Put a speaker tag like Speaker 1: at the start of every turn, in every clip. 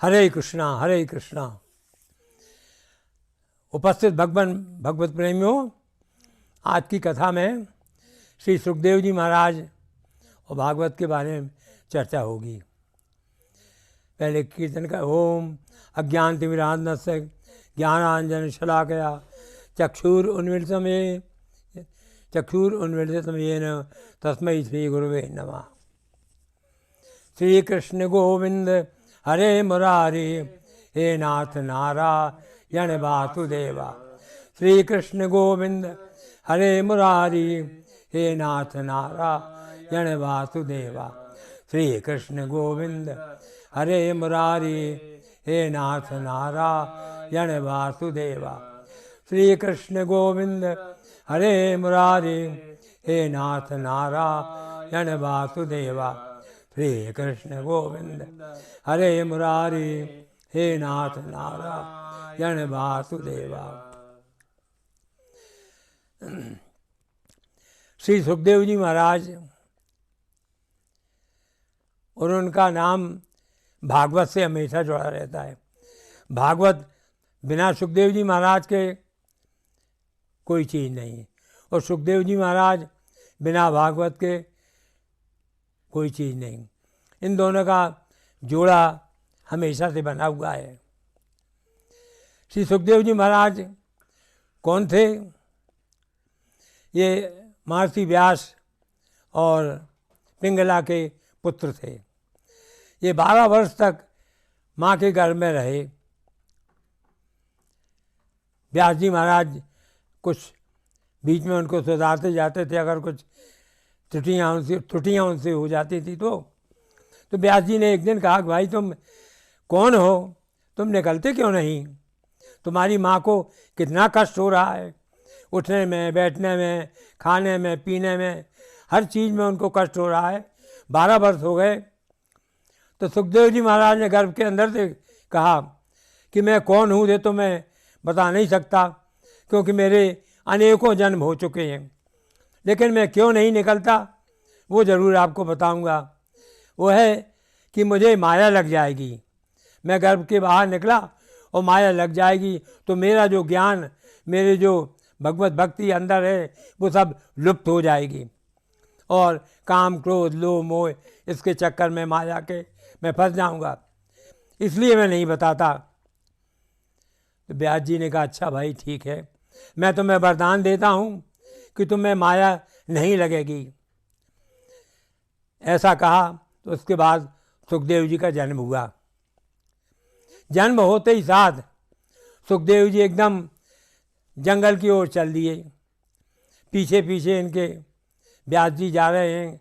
Speaker 1: हरे कृष्णा। उपस्थित भगवत प्रेमियों, आज की कथा में श्री सुखदेव जी महाराज और भागवत के बारे में चर्चा होगी। पहले कीर्तन का ओम अज्ञानतिमिरान्धस्य ज्ञानांजन शलाकया चक्षुरुन्मीलितं येन तस्मै श्री गुरुवे नमः। श्री कृष्ण गोविंद हरे मुरारी हे नाथ नारायण वासुदेवा। श्री कृष्ण गोविंद हरे मुरारी हे नाथ नारायण वासुदेवा। श्री कृष्ण गोविंद हरे मुरारी हे नाथ नारायण वासुदेवा। श्री कृष्ण गोविंद हरे मुरारी हे नाथ नारायण वासुदेवा। श्री कृष्ण गोविंद हरे मुरारी हे नाथ नारायण वासुदेवा। श्री सुखदेव जी महाराज और उनका नाम भागवत से हमेशा जुड़ा रहता है। भागवत बिना सुखदेव जी महाराज के कोई चीज़ नहीं, और सुखदेव जी महाराज बिना भागवत के कोई चीज़ नहीं। इन दोनों का जोड़ा हमेशा से बना हुआ है। श्री सुखदेव जी महाराज कौन थे? ये महर्षि व्यास और पिंगला के पुत्र थे। ये 12 वर्ष तक माँ के गर्भ में रहे। व्यास जी महाराज कुछ बीच में उनको सुधारते जाते थे, अगर कुछ त्रुटियाँ उनसे हो जाती थी तो व्यास जी ने एक दिन कहा कि भाई तुम कौन हो, तुम निकलते क्यों नहीं? तुम्हारी माँ को कितना कष्ट हो रहा है, उठने में, बैठने में, खाने में, पीने में, हर चीज़ में उनको कष्ट हो रहा है। 12 वर्ष हो गए। तो सुखदेव जी महाराज ने गर्भ के अंदर से कहा कि मैं कौन हूँ ये तो मैं बता नहीं सकता, क्योंकि मेरे अनेकों जन्म हो चुके हैं, लेकिन मैं क्यों नहीं निकलता वो ज़रूर आपको बताऊंगा। वो है कि मुझे माया लग जाएगी। मैं गर्भ के बाहर निकला और माया लग जाएगी तो मेरा जो ज्ञान, मेरे जो भगवत भक्ति अंदर है वो सब लुप्त हो जाएगी, और काम क्रोध लोभ मोह इसके चक्कर में माया के मैं फंस जाऊंगा, इसलिए मैं नहीं बताता। तो व्यास जी ने कहा अच्छा भाई ठीक है, मैं तुम्हें वरदान देता हूँ कि तुम्हें माया नहीं लगेगी। ऐसा कहा तो उसके बाद सुखदेव जी का जन्म हुआ। जन्म होते ही साथ सुखदेव जी एकदम जंगल की ओर चल दिए। पीछे पीछे इनके व्यास जी जा रहे हैं।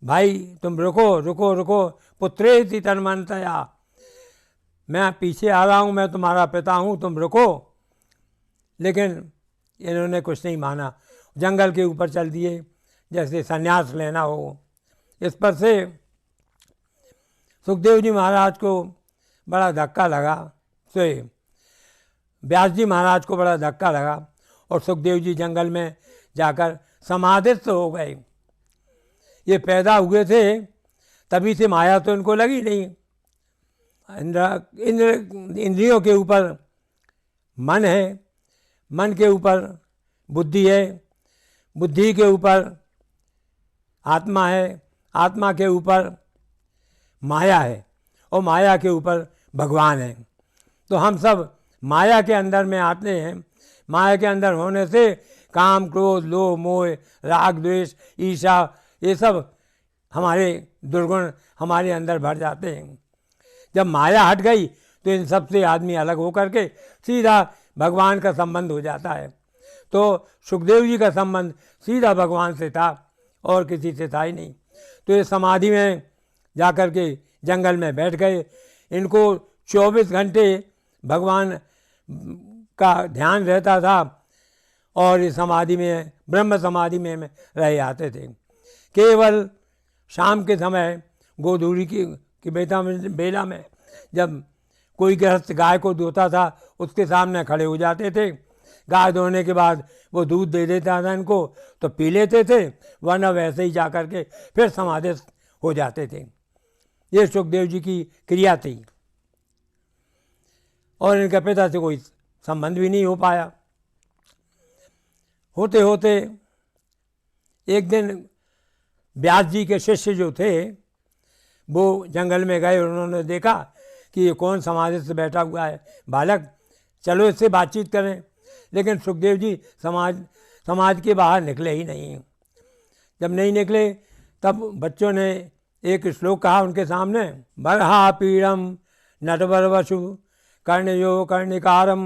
Speaker 1: भाई तुम रुको पुत्रेति तन्मन्त्या, मैं पीछे आ रहा हूँ, मैं तुम्हारा पिता हूँ, तुम रुको। लेकिन इन्होंने कुछ नहीं माना, जंगल के ऊपर चल दिए जैसे संन्यास लेना हो। इस पर से सुखदेव जी महाराज को बड़ा धक्का लगा, व्यास जी महाराज को बड़ा धक्का लगा और सुखदेव जी जंगल में जाकर समाधिस्थ हो गए। ये पैदा हुए थे तभी से माया तो इनको लगी नहीं। इंद्रियों के ऊपर मन है, मन के ऊपर बुद्धि है, बुद्धि के ऊपर आत्मा है, आत्मा के ऊपर माया है, और माया के ऊपर भगवान है। तो हम सब माया के अंदर में आते हैं। माया के अंदर होने से काम क्रोध लोभ मोह राग द्वेष ईर्ष्या ये सब हमारे दुर्गुण हमारे अंदर भर जाते हैं। जब माया हट गई तो इन सब से आदमी अलग होकर के सीधा भगवान का संबंध हो जाता है। तो सुखदेव जी का संबंध सीधा भगवान से था और किसी से था ही नहीं। तो ये समाधि में जाकर के जंगल में बैठ गए। इनको 24 घंटे भगवान का ध्यान रहता था, और इस समाधि में ब्रह्म समाधि में रह आते थे। केवल शाम के समय गोधूली की बेला में जब कोई गृहस्थ गाय को धोता था उसके सामने खड़े हो जाते थे। गाय धोने के बाद वो दूध दे देता था इनको तो पी लेते थे, वरना वैसे ही जा कर के फिर समाधि हो जाते थे। ये सुखदेव जी की क्रिया थी और इनके पिता से कोई संबंध भी नहीं हो पाया। होते होते एक दिन व्यास जी के शिष्य जो थे वो जंगल में गए, उन्होंने देखा कि ये कौन समाधि से बैठा हुआ है बालक, चलो इससे बातचीत करें। लेकिन सुखदेव जी समाज के बाहर निकले ही नहीं। जब नहीं निकले तब बच्चों ने एक श्लोक कहा उनके सामने, बरहा पीड़म नटवर वसु कर्णयो कर्णिकारम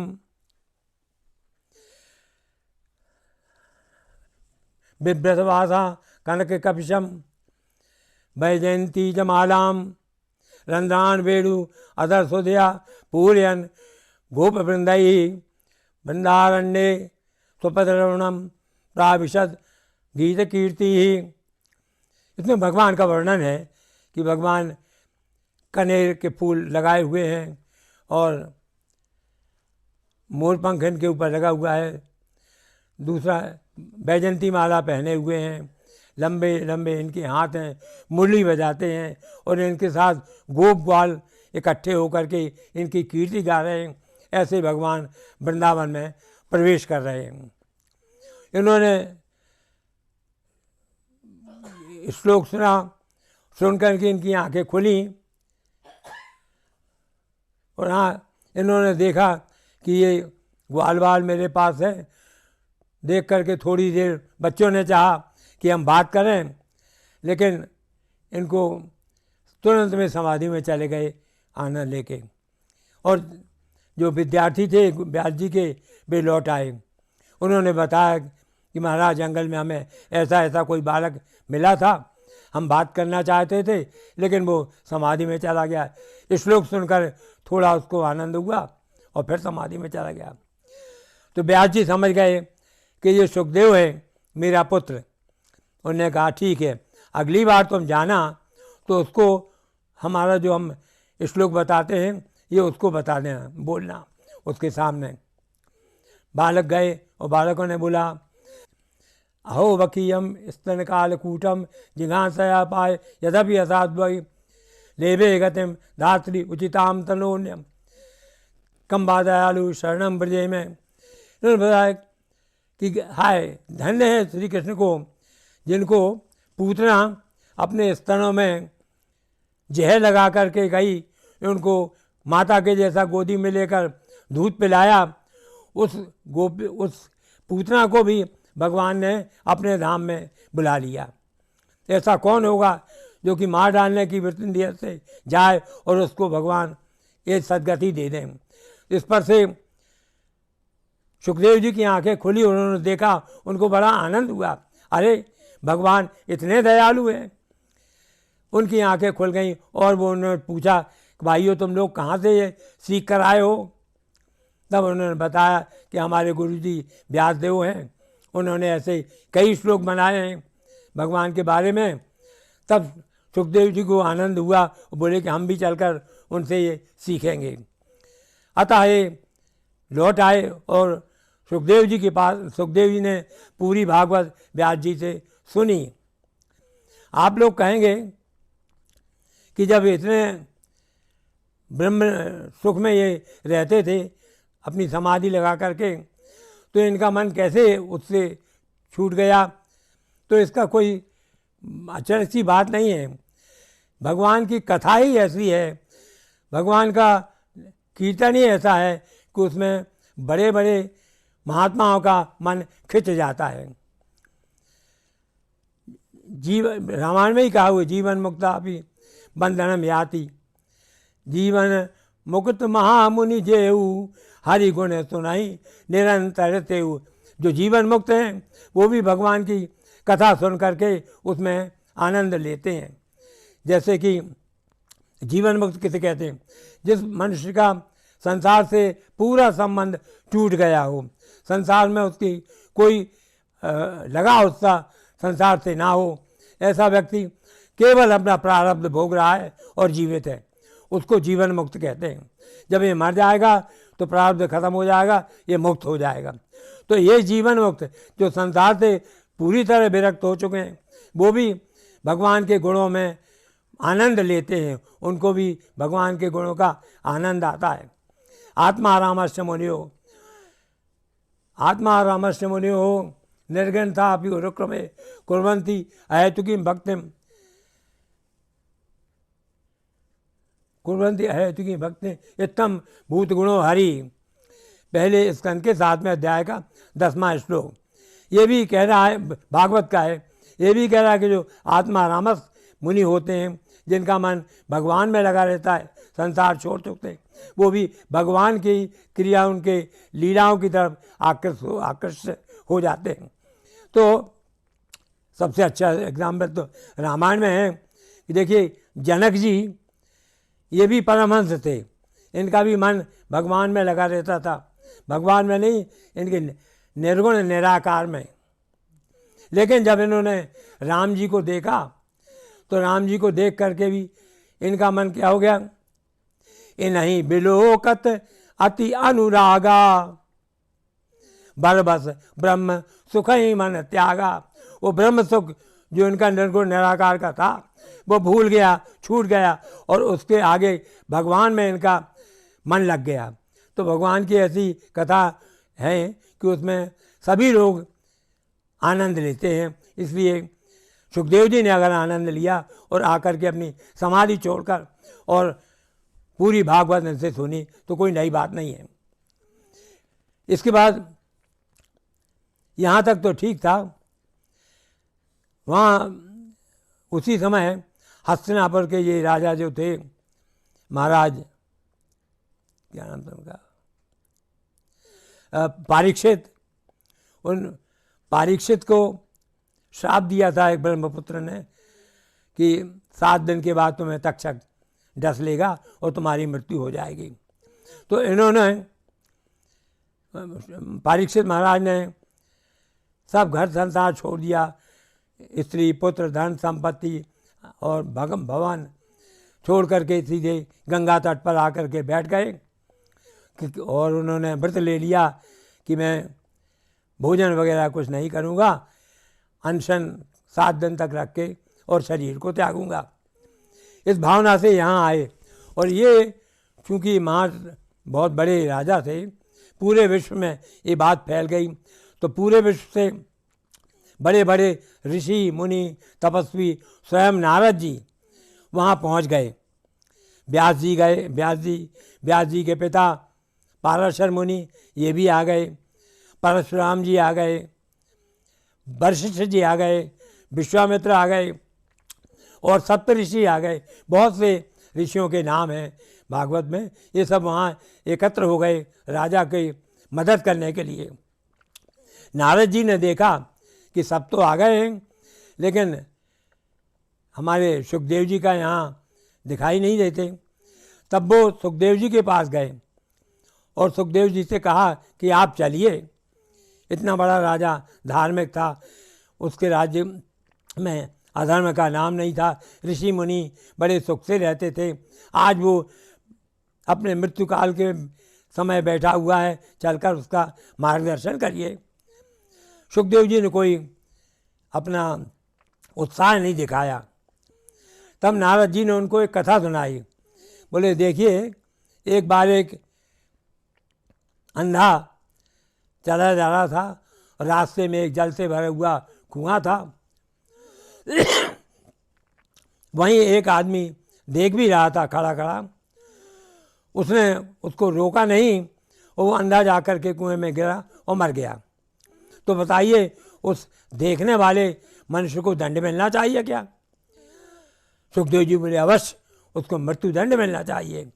Speaker 1: बिभ्रतवासा कनक कपिशम वैजयंती जमालाम रंध्रान वेणु अदर सुधया पूरयन गोप वृंदई वृंदारण्ये स्वपदरवणम प्राविशद गीत कीर्ति ही। इसमें भगवान का वर्णन है कि भगवान कनेर के फूल लगाए हुए हैं और मोरपंख इनके ऊपर लगा हुआ है, दूसरा बैजंती माला पहने हुए हैं, लंबे लंबे इनके हाथ हैं, मुरली बजाते हैं और इनके साथ गोप ग्वाल इकट्ठे होकर के इनकी कीर्ति गा रहे हैं। ऐसे भगवान वृंदावन में प्रवेश कर रहे हैं। इन्होंने श्लोक सुना, सुनकर के इनकी आंखें खुली और हाँ इन्होंने देखा कि ये ग्वाल बाल मेरे पास है। देख करके थोड़ी देर बच्चों ने चाहा कि हम बात करें, लेकिन इनको तुरंत में समाधि में चले गए आनंद लेके। और जो विद्यार्थी थे व्यास जी के वे लौट आए। उन्होंने बताया कि महाराज जंगल में हमें ऐसा ऐसा कोई बालक मिला था, हम बात करना चाहते थे लेकिन वो समाधि में चला गया। श्लोक सुनकर थोड़ा उसको आनंद हुआ और फिर समाधि में चला गया। तो व्यास जी समझ गए कि ये सुखदेव है मेरा पुत्र। उन्होंने कहा ठीक है, अगली बार तुम जाना तो उसको हमारा जो हम श्लोक बताते हैं ये उसको बता देना, बोलना उसके सामने। बालक गए और बालकों ने बोला, अहो वकीयम स्तन कालकूटम जिघांसया पाए यद्यपि असाध्वि लेभे गतिम धात्री उचिताम तनोन्यम कम्बा दयालु शरणम ब्रजे में। उन्होंने बताया कि हाय धन्य है श्री कृष्ण को जिनको पूतना अपने स्तनों में जहर लगा करके गई, उनको माता के जैसा गोदी में लेकर दूध पिलाया। उस पूतना को भी भगवान ने अपने धाम में बुला लिया। ऐसा कौन होगा जो कि मार डालने की वृत्ति से जाए और उसको भगवान ये सदगति दे दें। इस पर से सुखदेव जी की आंखें खुली, उन्होंने देखा, उनको बड़ा आनंद हुआ। अरे भगवान इतने दयालु हैं। उनकी आंखें खुल गईं और वो उन्होंने पूछा भाइयों तुम लोग कहाँ से ये सीख कर आए हो। तब उन्होंने बताया कि हमारे गुरुजी व्यासदेव हैं, उन्होंने ऐसे कई श्लोक बनाए हैं भगवान के बारे में। तब सुखदेव जी को आनंद हुआ, बोले कि हम भी चलकर उनसे ये सीखेंगे। अतः ये लौट आए और सुखदेव जी के पास, सुखदेव जी ने पूरी भागवत व्यास जी से सुनी। आप लोग कहेंगे कि जब इतने ब्रह्म सुख में ये रहते थे अपनी समाधि लगा करके, तो इनका मन कैसे उससे छूट गया। तो इसका कोई आश्चर्य सी बात नहीं है। भगवान की कथा ही ऐसी है, भगवान का कीर्तन ही ऐसा है कि उसमें बड़े बड़े महात्माओं का मन खिंच जाता है। जीवन रामायण में ही कहा हुआ, जीवन मुक्ता भी बंधनम याति, जीवन मुक्त महामुनि जेऊ हरि गुण सुनाई निरंतर तेऊ। जो जीवन मुक्त हैं वो भी भगवान की कथा सुन करके उसमें आनंद लेते हैं। जैसे कि जीवन मुक्त किसे कहते हैं, जिस मनुष्य का संसार से पूरा संबंध टूट गया हो, संसार में उसकी कोई लगाव उसका संसार से ना हो, ऐसा व्यक्ति केवल अपना प्रारब्ध भोग रहा है और जीवित है, उसको जीवन मुक्त कहते हैं। जब ये मर जाएगा तो प्रारब्ध खत्म हो जाएगा, ये मुक्त हो जाएगा। तो ये जीवन मुक्त जो संसार से पूरी तरह विरक्त हो चुके हैं, वो भी भगवान के गुणों में आनंद लेते हैं उनको भी भगवान के गुणों का आनंद आता है। आत्मारामस्य मुनियो, आत्मारामस्य मुनियो निर्गणता अपि उरुक्रमे कुर्वन्ति अहेतुकीं भक्तिम, कुर्वन्ति अहेतुकीं भक्ति इत्थम भूत गुणो हरि। पहले स्कंद के 7वें अध्याय का 10वां श्लोक। ये भी कह रहा है, भागवत का है, ये भी कह रहा है कि जो आत्मारामस मुनि होते हैं, जिनका मन भगवान में लगा रहता है, संसार छोड़ चुकते हैं, वो भी भगवान की क्रिया, उनके लीलाओं की तरफ आकर्षित हो जाते हैं। तो सबसे अच्छा एग्जाम्पल तो रामायण में है कि देखिए जनक जी ये भी परमहंस थे, इनका भी मन भगवान में लगा रहता था, भगवान में नहीं, इनके निर्गुण निराकार में। लेकिन जब इन्होंने राम जी को देखा तो राम जी को देख करके भी इनका मन क्या हो गया, इन्हीं बिलोकत अति अनुरागा, बरबस ब्रह्म सुख ही मन त्यागा। वो ब्रह्म सुख जो इनका निर्गुण निराकार का था वो भूल गया, छूट गया, और उसके आगे भगवान में इनका मन लग गया। तो भगवान की ऐसी कथा है कि उसमें सभी लोग आनंद लेते हैं। इसलिए सुखदेव जी ने अगर आनंद लिया और आकर के अपनी समाधि छोड़कर और पूरी भागवत से सुनी तो कोई नई बात नहीं है। इसके बाद यहाँ तक तो ठीक था। वहाँ उसी समय हस्तिनापुर के ये राजा जो थे, महाराज क्या नाम था उनका, परीक्षित, उन परीक्षित को श्राप दिया था एक ब्रह्मपुत्र ने कि 7 दिन के बाद तुम्हें तक्षक डस लेगा और तुम्हारी मृत्यु हो जाएगी। तो इन्होंने, परीक्षित महाराज ने सब घर संसार छोड़ दिया, स्त्री पुत्र धन संपत्ति और भवन छोड़ करके सीधे गंगा तट पर आकर के बैठ गए और उन्होंने व्रत ले लिया कि मैं भोजन वगैरह कुछ नहीं करूँगा, अनशन 7 दिन तक रख के और शरीर को त्यागूंगा। इस भावना से यहाँ आए। और ये चूँकि बहुत बड़े राजा थे, पूरे विश्व में ये बात फैल गई, तो पूरे विश्व से बड़े बड़े ऋषि मुनि तपस्वी स्वयं नारद जी वहाँ पहुँच गए। व्यास जी गए, व्यास जी के पिता पाराशर मुनि ये भी आ गए, परशुराम जी आ गए, वशिष्ठ जी आ गए, विश्वामित्र आ गए और सप्तऋषि आ गए। बहुत से ऋषियों के नाम हैं भागवत में। ये सब वहाँ एकत्र हो गए राजा की मदद करने के लिए। नारद जी ने देखा कि सब तो आ गए हैं, लेकिन हमारे सुखदेव जी का यहाँ दिखाई नहीं देते। तब वो सुखदेव जी के पास गए और सुखदेव जी से कहा कि आप चलिए। इतना बड़ा राजा धार्मिक था, उसके राज्य में अधर्म का नाम नहीं था, ऋषि मुनि बड़े सुख से रहते थे। आज वो अपने मृत्यु काल के समय बैठा हुआ है, चलकर उसका मार्गदर्शन करिए। सुखदेव जी ने कोई अपना उत्साह नहीं दिखाया। तब नारद जी ने उनको एक कथा सुनाई। बोले देखिए, एक बार एक अंधा चला जा रहा था, रास्ते में एक जल से भरा हुआ कुआं था। वहीं एक आदमी देख भी रहा था खड़ा खड़ा, उसने उसको रोका नहीं और वो अंधा जाकर के कुएं में गिरा और मर गया। तो बताइए, उस देखने वाले मनुष्य को दंड मिलना चाहिए क्या? सुखदेव जी बोले अवश्य उसको मृत्यु दंड मिलना चाहिए।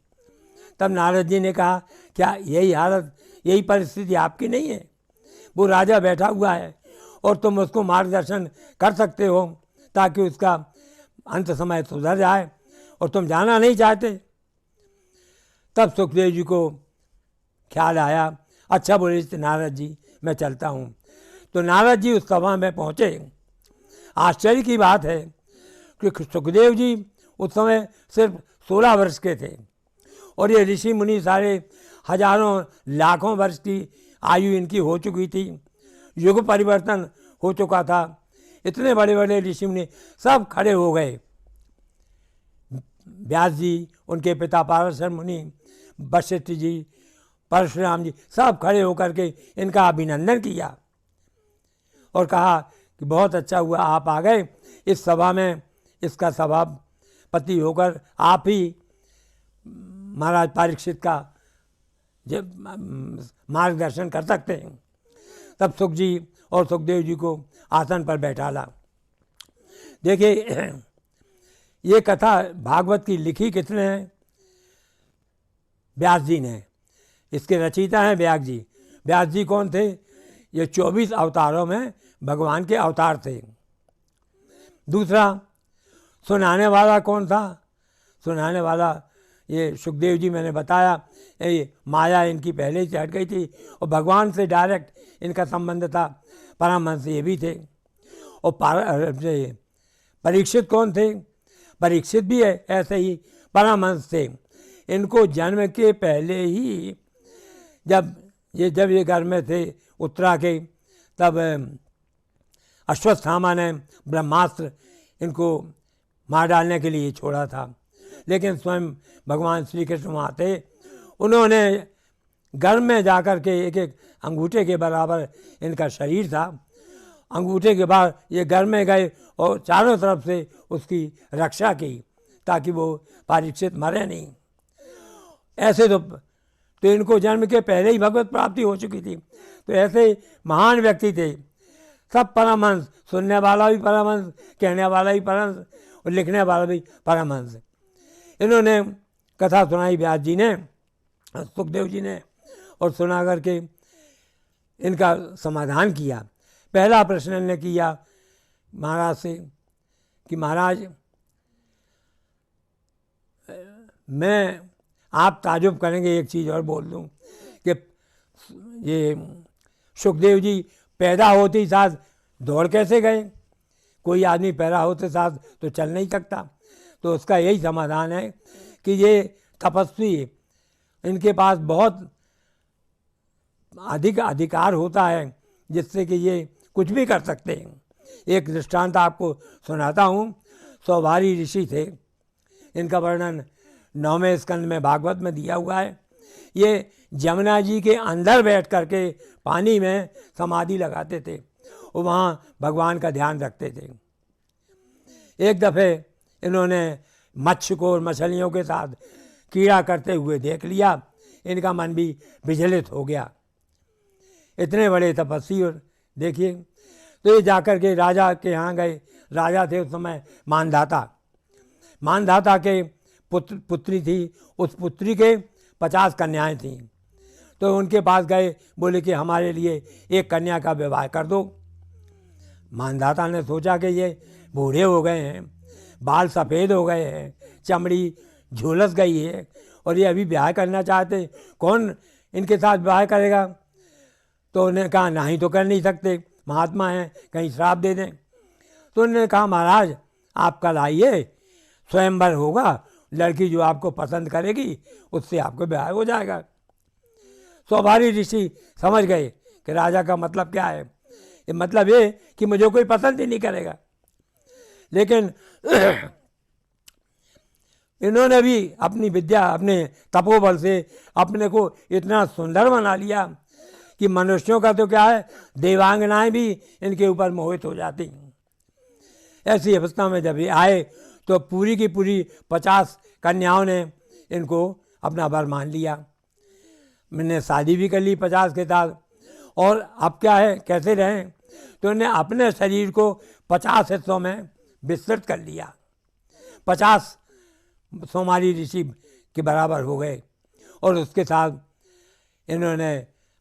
Speaker 1: तब नारद जी ने कहा, क्या यही हालत, यही परिस्थिति आपकी नहीं है? वो राजा बैठा हुआ है और तुम उसको मार्गदर्शन कर सकते हो ताकि उसका अंत समय सुधर जाए, और तुम जाना नहीं चाहते। तब सुखदेव जी को ख्याल आया, अच्छा बोले नारद जी मैं चलता हूँ। तो नारद जी उस सभा में पहुँचे। आश्चर्य की बात है कि सुखदेव जी उस समय सिर्फ 16 वर्ष के थे और ये ऋषि मुनि सारे हजारों लाखों वर्ष की आयु इनकी हो चुकी थी, युग परिवर्तन हो चुका था। इतने बड़े बड़े ऋषि मुनि सब खड़े हो गए व्यास जी, उनके पिता पाराशर मुनि, वशिष्ठ जी, परशुराम जी सब खड़े होकर के इनका अभिनंदन किया और कहा कि बहुत अच्छा हुआ आप आ गए इस सभा में, इसका सभापति होकर आप ही महाराज परीक्षित का मार्गदर्शन कर सकते हैं। तब सुख जी और सुखदेव जी को आसन पर बैठाला। देखिए, ये कथा भागवत की लिखी किसने है? व्यास जी ने। इसके रचयिता हैं व्यास जी। व्यास जी कौन थे? ये 24 अवतारों में भगवान के अवतार थे। दूसरा, सुनाने वाला कौन था? सुनाने वाला ये सुखदेव जी, मैंने बताया ये माया इनकी पहले ही से हट गई थी और भगवान से डायरेक्ट इनका संबंध था। परमहंस ये भी थे। और परीक्षित कौन थे? परीक्षित भी है ऐसे ही परमहंस थे। इनको जन्म के पहले ही जब ये घर में थे उत्तरा के, तब अश्वत्थामा ने ब्रह्मास्त्र इनको मार डालने के लिए छोड़ा था। लेकिन स्वयं भगवान श्री कृष्ण वहाँ थे। उन्होंने घर में जाकर के एक एक अंगूठे के बराबर इनका शरीर था। अंगूठे के बाद ये घर में गए और चारों तरफ से उसकी रक्षा की ताकि वो परीक्षित मरे नहीं। ऐसे तो इनको जन्म के पहले ही भगवत प्राप्ति हो चुकी थी। तो ऐसे महान व्यक्ति थे सब परमहंस। सुनने वाला भी परमहंस, कहने वाला भी परमहंस और लिखने वाला भी परमहंस। इन्होंने कथा सुनाई व्यास जी ने, सुखदेव जी ने, और सुना करके इनका समाधान किया। पहला प्रश्न इन्होंने किया महाराज से कि महाराज, मैं, आप ताजुब करेंगे एक चीज़ और बोल दूं कि ये सुखदेव जी पैदा होते ही साथ दौड़ कैसे गए? कोई आदमी पैदा होते साथ तो चल नहीं सकता। तो उसका यही समाधान है कि ये तपस्वी, इनके पास बहुत अधिक अधिकार होता है जिससे कि ये कुछ भी कर सकते हैं। एक दृष्टांत आपको सुनाता हूँ। सौभारी ऋषि थे। इनका वर्णन 9वें स्कंद में भागवत में दिया हुआ है। ये जमुना जी के अंदर बैठ करके पानी में समाधि लगाते थे और वहाँ भगवान का ध्यान रखते थे। एक दफ़े इन्होंने मत्स्य को और मछलियों के साथ कीड़ा करते हुए देख लिया। इनका मन भी विचलित हो गया। इतने बड़े तपस्वी, और देखिए, तो ये जाकर के राजा के यहाँ गए। राजा थे उस समय मानधाता। मानधाता के पुत्री थी। उस पुत्री के 50 कन्याएं थीं। तो उनके पास गए, बोले कि हमारे लिए एक कन्या का विवाह कर दो। मानधाता ने सोचा कि ये बूढ़े हो गए हैं, बाल सफ़ेद हो गए हैं, चमड़ी झुलस गई है और ये अभी ब्याह करना चाहते, कौन इनके साथ ब्याह करेगा? तो उन्होंने कहा नहीं तो कर नहीं सकते, महात्मा हैं, कहीं श्राप दे दें। तो उन्होंने कहा महाराज आप कल आइए, स्वयंवर होगा, लड़की जो आपको पसंद करेगी उससे आपको ब्याह हो जाएगा। सौभारी ऋषि समझ गए कि राजा का मतलब क्या है। ये मतलब ये कि मुझे कोई पसंद ही नहीं करेगा। लेकिन इन्होंने भी अपनी विद्या, अपने तपोबल से अपने को इतना सुंदर बना लिया कि मनुष्यों का तो क्या है, देवांगनाएं भी इनके ऊपर मोहित हो जाती। ऐसी अवस्था में जब ये आए तो पूरी की पूरी 50 कन्याओं ने इनको अपना वर मान लिया। मैंने शादी भी कर ली 50 के साथ। और अब क्या है, कैसे रहें? तो उन्हें अपने शरीर को 50 हिस्सों में विस्तृत कर लिया। 50 सोमारी ऋषि के बराबर हो गए। और उसके साथ इन्होंने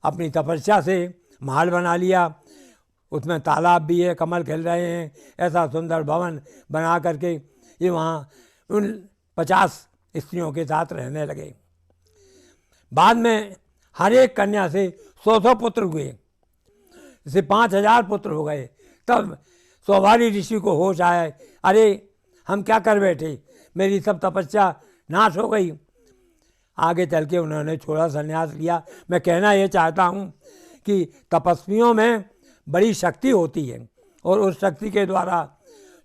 Speaker 1: अपनी तपस्या से महल बना लिया। उसमें तालाब भी है, कमल खिल रहे हैं, ऐसा सुंदर भवन बना करके ये वहाँ उन 50 स्त्रियों के साथ रहने लगे। बाद में हर एक कन्या से 100 पुत्र हुए, जैसे 5000 पुत्र हो गए। तब सौभारी ऋषि को होश आया, अरे हम क्या कर बैठे, मेरी सब तपस्या नाश हो गई। आगे चल के उन्होंने छोड़ा, संन्यास लिया। मैं कहना ये चाहता हूँ कि तपस्वियों में बड़ी शक्ति होती है और उस शक्ति के द्वारा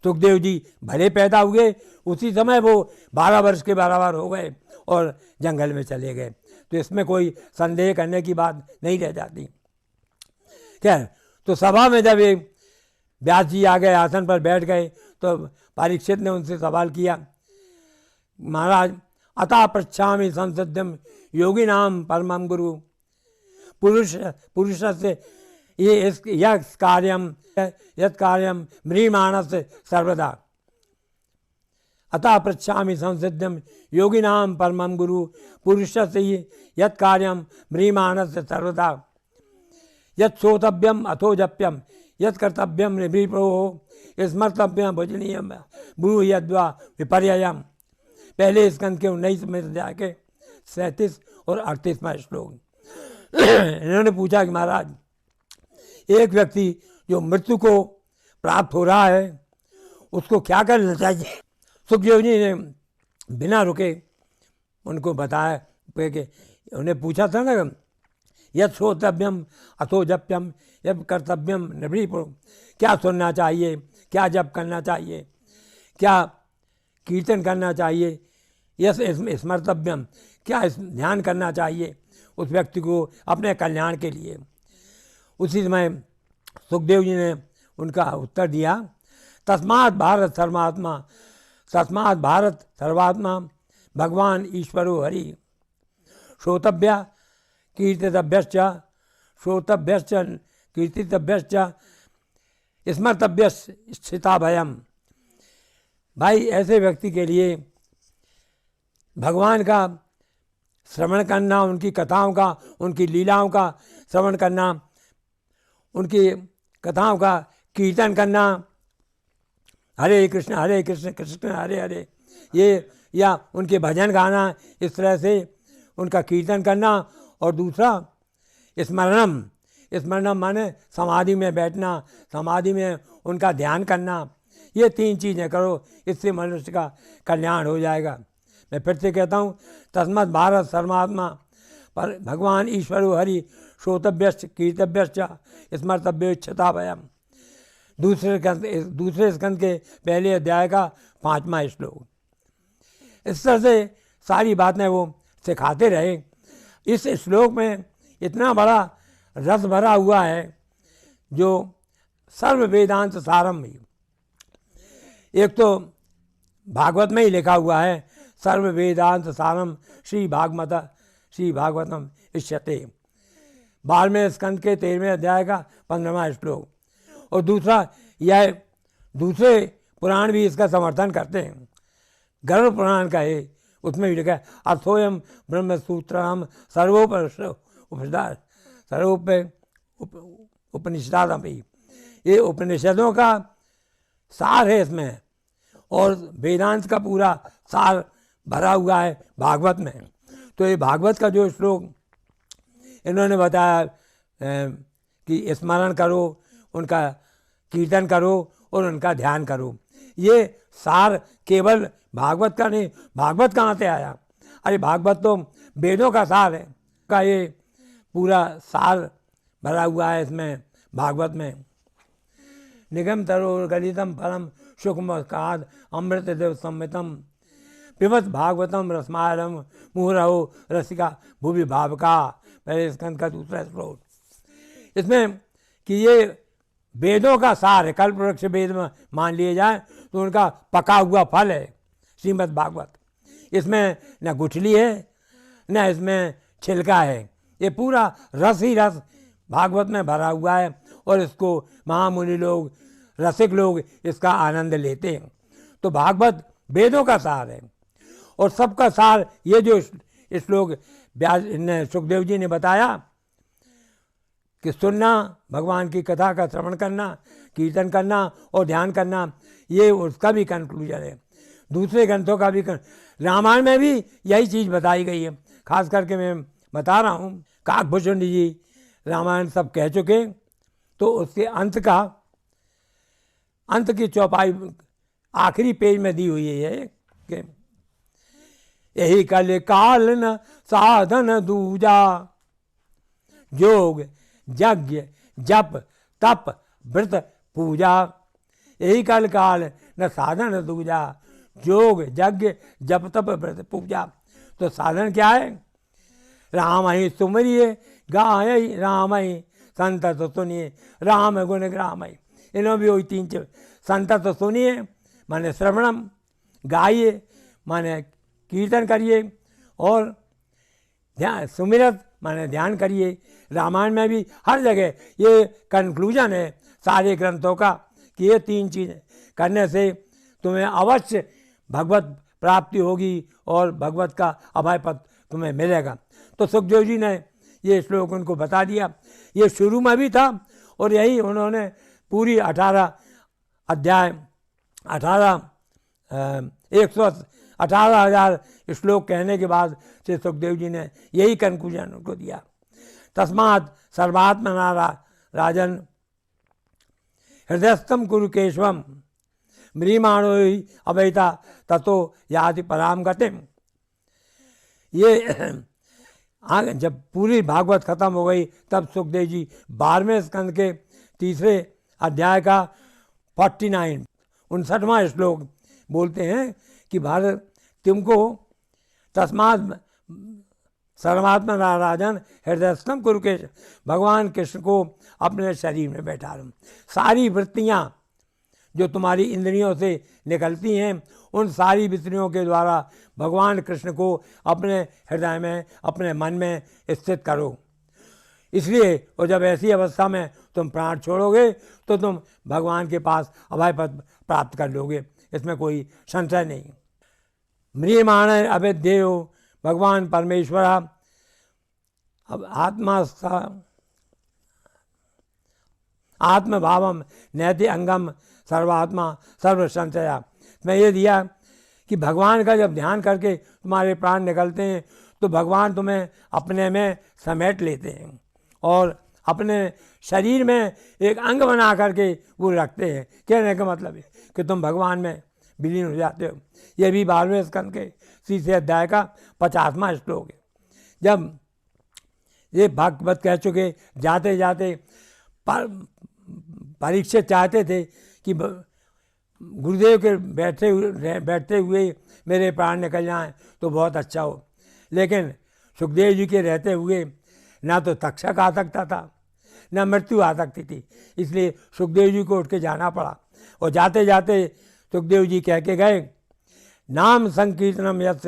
Speaker 1: सुखदेव जी भले पैदा हुए, उसी समय वो 12 वर्ष के बराबर हो गए और जंगल में चले गए। तो इसमें कोई संदेह करने की बात नहीं रह जाती। खैर, तो सभा में जब एक व्यास जी आ गए, आसन पर बैठ गए, तो परीक्षित ने उनसे सवाल किया, महाराज अतः पृच्छामि संसिद्धिम योगी नाम परमं गुरु पुरुष से ये यत् कार्यम म्रियमाणस सर्वदा। अतः पृच्छामि संसिद्धिम योगी नाम परमं गुरु पुरुष से यत् कार्यम म्रियमाणस सर्वदा। यत् श्रोतव्यम अथो जप्यम यत् कर्तव्यम निर्भीप्रो स्मर्तव्यम भजनीयम ब्रूहि यद्वा विपर्ययम्। पहले स्कंद के 19 में जाके 37 और 38वां श्लोक। इन्होंने पूछा कि महाराज, एक व्यक्ति जो मृत्यु को प्राप्त हो रहा है उसको क्या करना चाहिए? सुखदेव जी ने बिना रुके उनको बताया कि उन्हें पूछा था ना, यत् श्रोतव्यम अथो जप्यम यत् कर्तव्यम निर्भीप्रो, क्या सुनना चाहिए, क्या जप करना चाहिए, क्या कीर्तन करना चाहिए, यस स्मर्तव्यम, क्या ध्यान करना चाहिए उस व्यक्ति को अपने कल्याण के लिए। उसी समय सुखदेव जी ने उनका उत्तर दिया, तस्मात् भारत सर्वात्मा भगवान ईश्वरो हरि श्रोतव्य कीर्तितव्यश्च स्मर्तव्यश्च स्थिता भयम। भाई, ऐसे व्यक्ति के लिए भगवान का श्रवण करना, उनकी कथाओं का, उनकी लीलाओं का श्रवण करना, उनकी कथाओं का कीर्तन करना, हरे कृष्ण कृष्ण हरे हरे, ये या उनके भजन गाना, इस तरह से उनका कीर्तन करना। और दूसरा स्मरणम माने समाधि में बैठना, समाधि में उनका ध्यान करना। ये 3 चीज़ें करो, इससे मनुष्य का कल्याण हो जाएगा। मैं फिर से कहता हूँ, तस्मत् भारत सर्वात्मा पर भगवान ईश्वरो हरि श्रोतव्यश्च कीर्तव्यश्च स्मर्तव्योच्चता भयम। दूसरे स्कंद के पहले अध्याय का 5वां श्लोक। इस तरह से सारी बातें वो सिखाते रहे। इस श्लोक में इतना बड़ा रस भरा हुआ है जो सर्व वेदांत सारम ही। एक तो भागवत में ही लिखा हुआ है, सर्व वेदांत सारम श्री भागवतम इष्यते, 12वें स्कंद के 13वें अध्याय का 15वां श्लोक। और दूसरा, यह दूसरे पुराण भी इसका समर्थन करते हैं। गरुड़ पुराण का है, उसमें भी लिखा है, अर्थोयम ब्रह्मसूत्रम उपनिषदादपि। ये उपनिषदों का सार है इसमें, और वेदांत का पूरा सार भरा हुआ है भागवत में। तो ये भागवत का जो श्लोक इन्होंने बताया कि स्मरण करो, उनका कीर्तन करो और उनका ध्यान करो, ये सार केवल भागवत का नहीं। भागवत कहाँ से आया? अरे भागवत तो वेदों का सार है, का ये पूरा सार भरा हुआ है इसमें भागवत में। निगम तरोर गलितम फलम शुकमस्काद अमृत देव संमितम पिबत भागवतम रसमालम मुहुरहो रसिका भूवि भावका। पहले स्कंद का 2वां श्लोक। इसमें कि ये वेदों का सार है, कल्प वृक्ष वेद में मान लिए जाए तो उनका पका हुआ फल है श्रीमद् भागवत। इसमें न गुठली है न इसमें छिलका है, ये पूरा रस ही रस भागवत में भरा हुआ है, और इसको महामुनि लोग, रसिक लोग इसका आनंद लेते हैं। तो भागवत वेदों का सार है, और सबका सार ये जो श्लोक सुखदेव जी ने बताया कि सुनना, भगवान की कथा का श्रवण करना, कीर्तन करना और ध्यान करना, ये उसका भी कंक्लूजन है। दूसरे ग्रंथों का भी रामायण में भी यही चीज़ बताई गई है। खास करके मैं बता रहा हूँ, काकभूषण जी रामायण सब कह चुके, तो उसके अंत की चौपाई आखिरी पेज में दी हुई है कि यही कल काल न साधन दूजा योग यज्ञ जप तप व्रत पूजा। यही कल काल न साधन दूजा, योग यज्ञ जप तप व्रत पूजा। तो साधन क्या है? राम ही सुमरिए गाय राम ही संत तो सुनिए राम गुण ग्राम ही। इन्हों भी वही तीन संत तो सुनिए माने श्रवणम, गाइए माने कीर्तन करिए, और ध्यान सुमिरत माने ध्यान करिए। रामायण में भी हर जगह ये कंक्लूजन है सारे ग्रंथों का कि ये तीन चीज़ें करने से तुम्हें अवश्य भगवत प्राप्ति होगी और भगवत का अभय पद तुम्हें मिलेगा। तो सुखदेव जी ने ये श्लोक उनको बता दिया। ये शुरू में भी था और यही उन्होंने पूरी 18 अध्याय 18,000 श्लोक कहने के बाद श्री सुखदेव जी ने यही कंक्लूजन उनको दिया। तस्मात् सर्वात्मना राजन हृदयस्थम कुरु केशवम म्रियमाणो ही अवैता ततो याति पराम गतिम। ये जब पूरी भागवत खत्म हो गई तब सुखदेव जी 12वें स्कंद के 3 अध्याय का 59वां श्लोक बोलते हैं कि भारत तुमको तस्मात् सर्वात्मा राजन हृदयस्थम कुरुकेश, भगवान कृष्ण को अपने शरीर में बैठा लो। सारी वृत्तियाँ जो तुम्हारी इंद्रियों से निकलती हैं उन सारी वृत्तियों के द्वारा भगवान कृष्ण को अपने हृदय में अपने मन में स्थित करो। इसलिए और जब ऐसी अवस्था में तुम प्राण छोड़ोगे तो तुम भगवान के पास अभय पद प्राप्त कर लोगे, इसमें कोई संशय नहीं। म्रियमाण अविद्येयो भगवान परमेश्वर अब आत्मभावम नैति अंगम सर्वात्मा सर्व संशया। मैं ये दिया कि भगवान का जब ध्यान करके तुम्हारे प्राण निकलते हैं तो भगवान तुम्हें अपने में समेट लेते हैं और अपने शरीर में एक अंग बना करके वो रखते हैं। कहने का मतलब है कि तुम भगवान में विलीन हो जाते हो। ये भी 12वें स्कंद के 3 अध्याय का 50वां श्लोक है। जब ये भागवत कह चुके जाते जाते परीक्षित चाहते थे कि गुरुदेव के बैठते हुए मेरे प्राण निकल जाएं तो बहुत अच्छा हो, लेकिन सुखदेव जी के रहते हुए ना तो तक्षक आ सकता था न मृत्यु आ सकती थी, इसलिए सुखदेव जी को उठ के जाना पड़ा। और जाते जाते सुखदेव जी कह के गए, नाम संकीर्तनम यस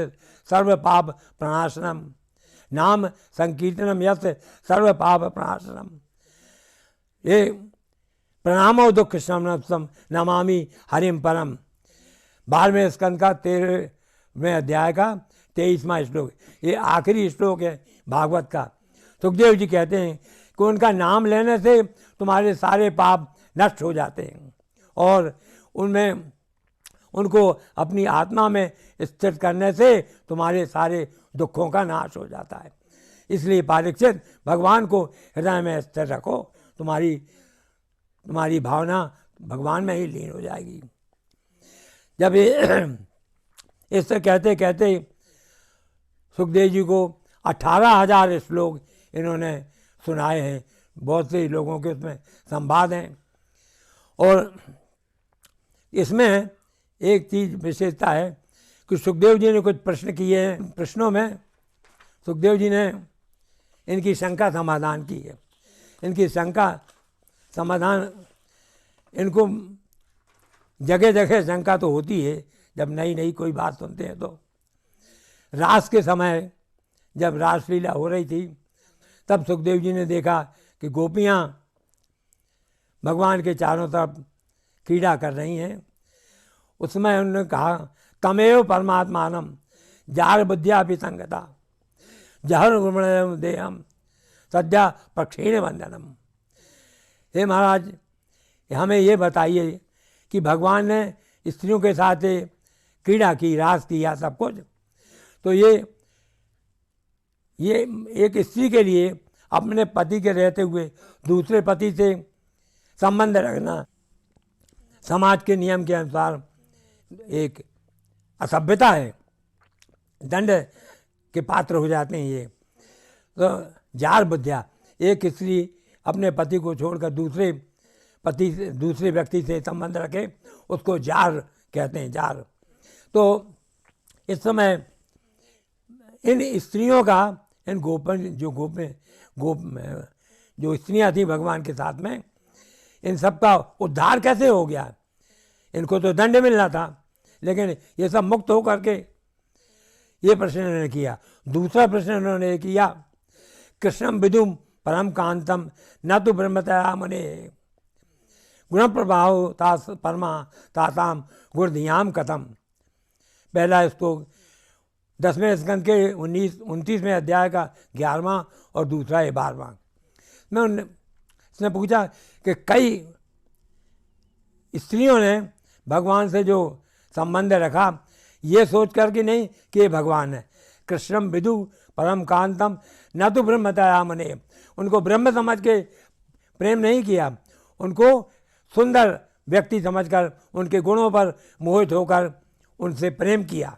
Speaker 1: सर्व पाप प्रणाशनम, नाम संकीर्तनम यस सर्व पाप प्रणाशनम। ये प्रणामो दुख शमनम नमामि हरिम परम, 12वें स्कंद का 13वें अध्याय का 23वां श्लोक। ये आखिरी श्लोक है भागवत का। सुखदेव जी कहते हैं कि उनका नाम लेने से तुम्हारे सारे पाप नष्ट हो जाते हैं और उनमें उनको अपनी आत्मा में स्थित करने से तुम्हारे सारे दुखों का नाश हो जाता है। इसलिए परीक्षित भगवान को हृदय में स्थिर रखो, तुम्हारी भावना भगवान में ही लीन हो जाएगी। जब ये इससे कहते कहते सुखदेव जी को 18,000 श्लोक इन्होंने सुनाए हैं। बहुत से लोगों के उसमें संवाद हैं और इसमें एक चीज़ विशेषता है कि सुखदेव जी ने कुछ प्रश्न किए हैं। प्रश्नों में सुखदेव जी ने इनकी शंका समाधान की है। इनकी शंका समाधान, इनको जगह जगह शंका तो होती है जब नई नई कोई बात सुनते हैं। तो रास के समय जब रासलीला हो रही थी तब सुखदेव जी ने देखा कि गोपियाँ भगवान के चारों तरफ क्रीड़ा कर रही हैं। उसमें उन्होंने कहा, तमेव परमात्मानम जार बुद्धिया भी संगता जहर गुण देहम सद्या प्रक्षीण बंधनम। हे महाराज, हमें ये बताइए कि भगवान ने स्त्रियों के साथ क्रीड़ा की, रास किया, सब कुछ, तो ये एक स्त्री के लिए अपने पति के रहते हुए दूसरे पति से संबंध रखना समाज के नियम के अनुसार एक असभ्यता है, दंड के पात्र हो जाते हैं ये। तो जार बुद्धिया, एक स्त्री अपने पति को छोड़कर दूसरे व्यक्ति से संबंध रखे, उसको जार कहते हैं 4। तो इस समय इन स्त्रियों का, इन जो स्त्रियां थी भगवान के साथ में, इन सब का उद्धार कैसे हो गया? इनको तो दंड मिलना था, लेकिन ये सब मुक्त होकर के, ये प्रश्न इन्होंने किया। दूसरा प्रश्न इन्होंने किया, कृष्णम विदुम परम कांतम न तो ब्रह्मतया मने गुण प्रभाव तास परमा ताताम गुणधियाम कथम। पहला इसको 10वें स्कंद के 29वें अध्याय का 11वां और दूसरा 12वां में उसने पूछा कि कई स्त्रियों ने भगवान से जो संबंध रखा, ये सोच कर कि नहीं कि ये भगवान है। कृष्णम विदु परम कांतम न तो ब्रह्मतया मने, उनको ब्रह्म समझ के प्रेम नहीं किया, उनको सुंदर व्यक्ति समझकर उनके गुणों पर मोहित होकर उनसे प्रेम किया।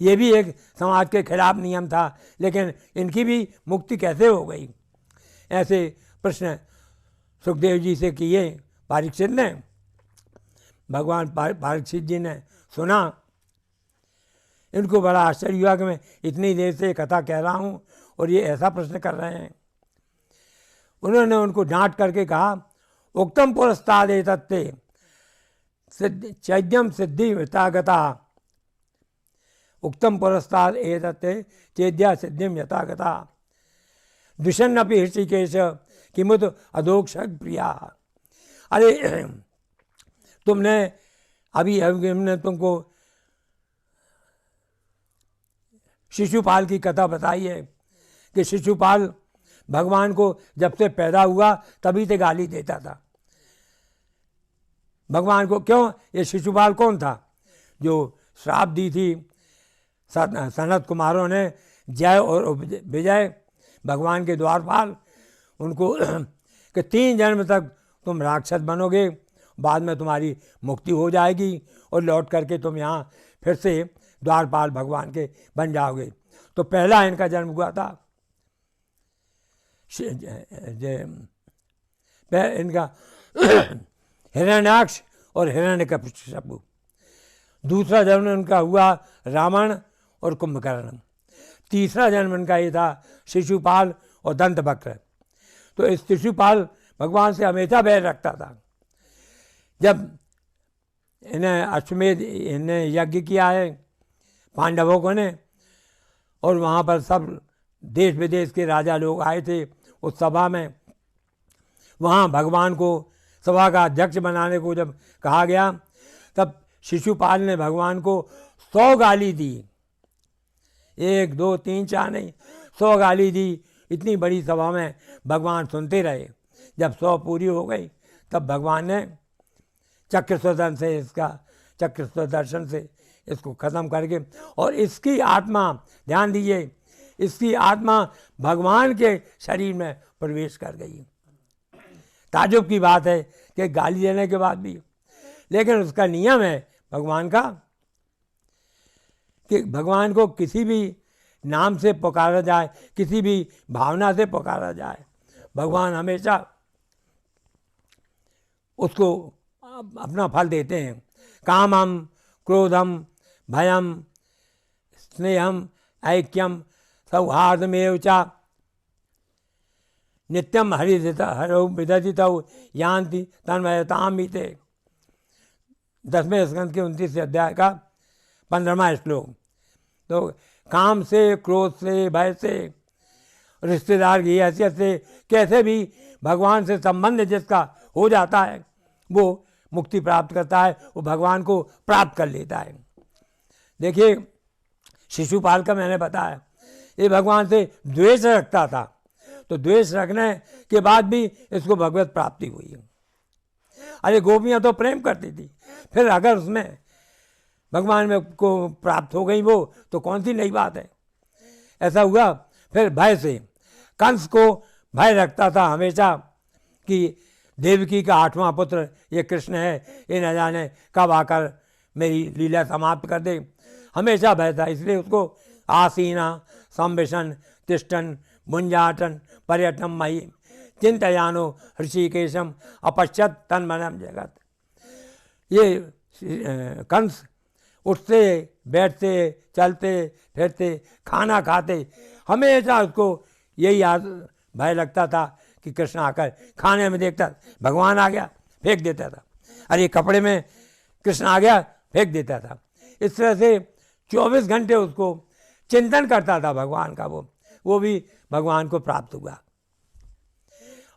Speaker 1: ये भी एक समाज के खिलाफ नियम था, लेकिन इनकी भी मुक्ति कैसे हो गई? ऐसे प्रश्न सुखदेव जी से किए परीक्षित ने। भगवान परीक्षित जी ने सुना, इनको बड़ा आश्चर्य हुआ कि मैं इतनी देर से कथा कह रहा हूँ और ये ऐसा प्रश्न कर रहे हैं। उन्होंने उनको डांट करके कहा, उक्तम पुरस्ताद एतत्ते चैद्यम सिद्धि यथागता, उक्तम पुरस्ताद एतत्ते चैद्या सिद्धिम यथागता द्विषन्नपि ऋषिकेश किमुत अधोक्षक प्रिया। अरे तुमने अभी हमने तुमको शिशुपाल की कथा बताई है कि शिशुपाल भगवान को जब से पैदा हुआ तभी से गाली देता था भगवान को। क्यों? ये शिशुपाल कौन था? जो श्राप दी थी सनत कुमारों ने, जय और विजय भगवान के द्वारपाल, उनको कि 3 जन्म तक तुम राक्षस बनोगे, बाद में तुम्हारी मुक्ति हो जाएगी और लौट करके तुम यहाँ फिर से द्वारपाल भगवान के बन जाओगे। तो पहला इनका जन्म हुआ था इनका हिरण्याक्ष और हिरण्यकशिपु। दूसरा जन्म इनका हुआ रावण और कुंभकर्ण। तीसरा जन्म इनका ये था शिशुपाल और दंतवक्र। तो इस शिशुपाल भगवान से हमेशा बैर रखता था। जब इन्हें अश्वमेध इन्हें यज्ञ किया है पांडवों को ने, और वहाँ पर सब देश विदेश के राजा लोग आए थे उस सभा में, वहाँ भगवान को सभा का अध्यक्ष बनाने को जब कहा गया, तब शिशुपाल ने भगवान को 100 गाली दी। 1, 2, 3, 4 नहीं, 100 गाली दी। इतनी बड़ी सभा में भगवान सुनते रहे। जब 100 पूरी हो गई तब भगवान ने चक्र सुदर्शन से इसको ख़त्म करके, और इसकी आत्मा, ध्यान दीजिए, इसकी आत्मा भगवान के शरीर में प्रवेश कर गई। ताजुब की बात है कि गाली देने के बाद भी, लेकिन उसका नियम है भगवान का कि भगवान को किसी भी नाम से पुकारा जाए, किसी भी भावना से पुकारा जाए, भगवान हमेशा उसको अपना फल देते हैं। कामम, क्रोधम, भयम, स्नेहम, ऐक्यम, सौहार्दमेव च नित्यम हरो विदधितौ यान्ति तन्मयताम ईते। 10वें स्कंद के 29 अध्याय का 15वां श्लोक। तो काम से, क्रोध से, भय से, रिश्तेदार की हैसियत से, कैसे भी भगवान से संबंध जिसका हो जाता है वो मुक्ति प्राप्त करता है, वो भगवान को प्राप्त कर लेता है। देखिए शिशुपाल का मैंने बताया, ये भगवान से द्वेष रखता था, तो द्वेष रखने के बाद भी इसको भगवत प्राप्ति हुई। अरे गोपियाँ तो प्रेम करती थी, फिर अगर उसमें भगवान में को प्राप्त हो गई वो, तो कौन सी नई बात है। ऐसा हुआ। फिर भय से, कंस को भय रखता था हमेशा कि देवकी का 8वां पुत्र ये कृष्ण है, ये न जाने कब आकर मेरी लीला समाप्त कर दे। हमेशा भय था, इसलिए उसको आसीना संविशन तिष्ठन भुंजाटन पर्यटन मही चिंतयानो ऋषिकेशम अपश्यत तन्मनम जगत। ये कंस उठते बैठते चलते फिरते खाना खाते हमेशा उसको यही याद भय लगता था कि कृष्ण आकर खाने में देखता भगवान आ गया फेंक देता था, अरे कपड़े में कृष्ण आ गया फेंक देता था। इस तरह से 24 घंटे उसको चिंतन करता था भगवान का। वो भी भगवान को प्राप्त हुआ।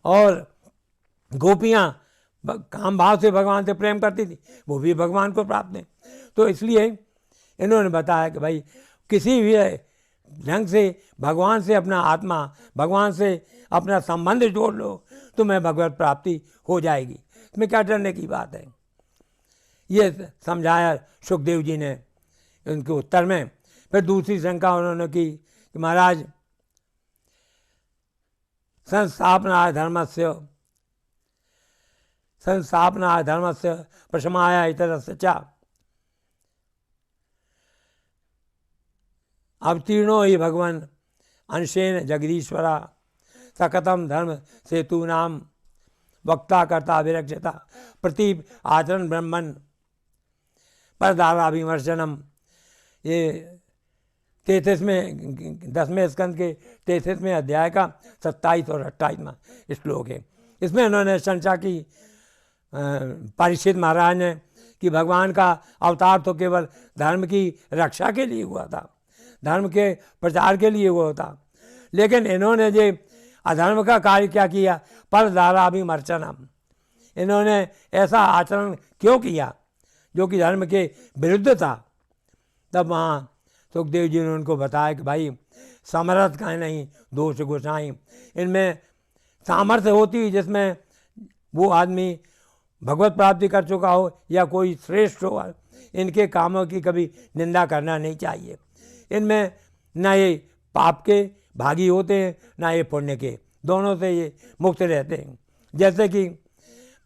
Speaker 1: और गोपियाँ काम भाव से भगवान से प्रेम करती थी, वो भी भगवान को प्राप्त हैं। तो इसलिए इन्होंने बताया कि भाई किसी भी ढंग से भगवान से अपना आत्मा, भगवान से अपना संबंध जोड़ लो, तुम्हें भगवत प्राप्ति हो जाएगी। इसमें क्या डरने की बात है। ये समझाया सुखदेव जी ने उनके उत्तर में। फिर दूसरी शंका उन्होंने की कि महाराज संस्थापना धर्मस्य प्रशमाय इतरस्य च अवतीर्णो ही भगवन् अंशेन जगदीश्वरा सकतम धर्म सेतु नाम वक्ता करता विरक्षता प्रतीप आचरण ब्रह्मन परदारा विमर्शनम। ये 10वें स्कंद के 33वें अध्याय का 27 और 28वां श्लोक है। इसमें उन्होंने शंका की परीक्षित महाराज ने कि भगवान का अवतार तो केवल धर्म की रक्षा के लिए हुआ था, धर्म के प्रचार के लिए हुआ था, लेकिन इन्होंने जो अधर्म का कार्य क्या किया, पर दाराभिमर्शनम, इन्होंने ऐसा आचरण क्यों किया जो कि धर्म के विरुद्ध था। तब वहाँ सुखदेव जी ने उनको बताया कि भाई समर्थ का नहीं दोष गोसाई, इनमें सामर्थ्य होती जिसमें वो आदमी भगवत प्राप्ति कर चुका हो या कोई श्रेष्ठ हो, इनके कामों की कभी निंदा करना नहीं चाहिए। इनमें न ये पाप के भागी होते हैं ना ये पुण्य के, दोनों से ये मुक्त रहते हैं। जैसे कि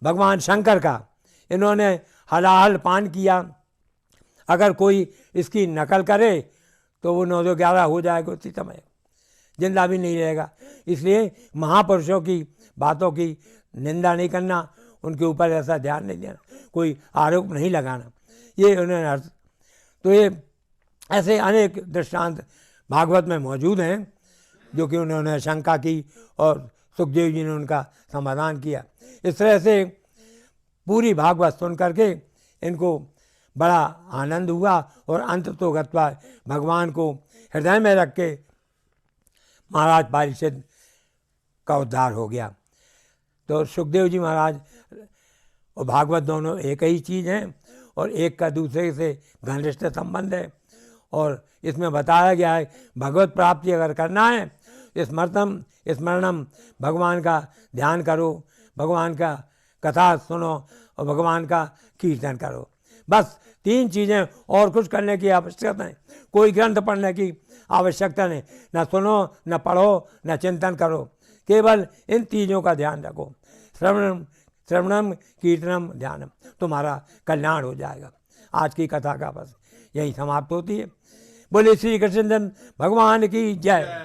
Speaker 1: भगवान शंकर का इन्होंने हलाहल पान किया, अगर कोई इसकी नकल करे तो वो 911 हो जाएगा उसी समय, जिंदा भी नहीं रहेगा। इसलिए महापुरुषों की बातों की निंदा नहीं करना, उनके ऊपर ऐसा ध्यान नहीं देना, कोई आरोप नहीं लगाना, ये उन्होंने अर्थ। तो ये ऐसे अनेक दृष्टांत भागवत में मौजूद हैं जो कि उन्होंने शंका की और सुखदेव जी ने उनका समाधान किया। इस तरह से पूरी भागवत सुन करके इनको बड़ा आनंद हुआ और अंत तो गत्वा भगवान को हृदय में रख के महाराज परीक्षित का उद्धार हो गया। तो सुखदेव जी महाराज और भागवत दोनों एक ही चीज़ हैं और एक का दूसरे से घनिष्ठ संबंध है। और इसमें बताया गया है भगवत प्राप्ति अगर करना है स्मरणम, भगवान का ध्यान करो, भगवान का कथा सुनो और भगवान का कीर्तन करो। बस 3 चीज़ें, और कुछ करने की आवश्यकता नहीं, कोई ग्रंथ पढ़ने की आवश्यकता नहीं, न सुनो न पढ़ो न चिंतन करो, केवल इन चीज़ों का ध्यान रखो। श्रवणम कीर्तनम ध्यानम, तुम्हारा कल्याण हो जाएगा। आज की कथा का बस यही समाप्त होती है। बोले श्री कृष्ण भगवान की जय।